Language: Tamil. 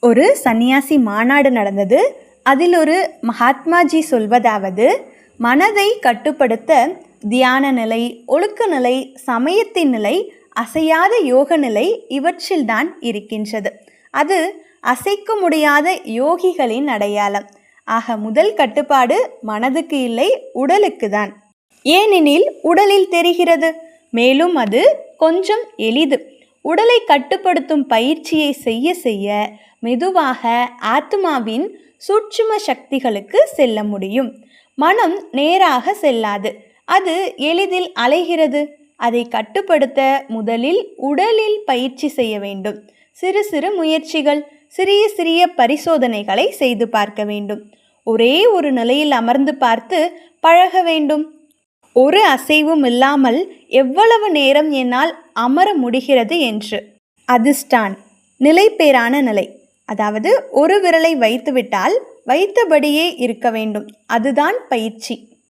ஒரு சன்னியாசி மாநாடு நடந்தது. அதில் ஒரு மகாத்மாஜி சொல்வதாவது, மனதை கட்டுப்படுத்த தியான நிலை, ஒழுக்க நிலை, சமயத்தின் நிலை, அசையாத யோக நிலை இவற்றில்தான் இருக்கின்றது. அது அசைக்க முடியாத யோகிகளின் அடையாளம். ஆக முதல் கட்டுப்பாடு மனதுக்கு இல்லை, உடலுக்கு தான். ஏனெனில் உடலில் தெரிகிறது. மேலும் அது கொஞ்சம் எளிது. உடலை கட்டுப்படுத்தும் பயிற்சியை செய்ய செய்ய மெதுவாக ஆத்மாவின் சூட்சும சக்திகளுக்கு செல்ல முடியும். மனம் நேராக செல்லாது, அது எளிதில் அலைகிறது. அதை கட்டுப்படுத்த முதலில் உடலில் பயிற்சி செய்ய வேண்டும். சிறு சிறு முயற்சிகள், சிறிய சிறிய பரிசோதனைகளை செய்து பார்க்க வேண்டும். ஒரே ஒரு நிலையில் அமர்ந்து பார்த்து பழக வேண்டும். ஒரு அசைவும் இல்லாமல் எவ்வளவு நேரம் என்னால் அமர முடிகிறது என்று. அதிஷ்டான், நிலைபேறான நிலை. அதாவது ஒரு விரலை வைத்துவிட்டால் வைத்தபடியே இருக்க வேண்டும். அதுதான் பயிற்சி.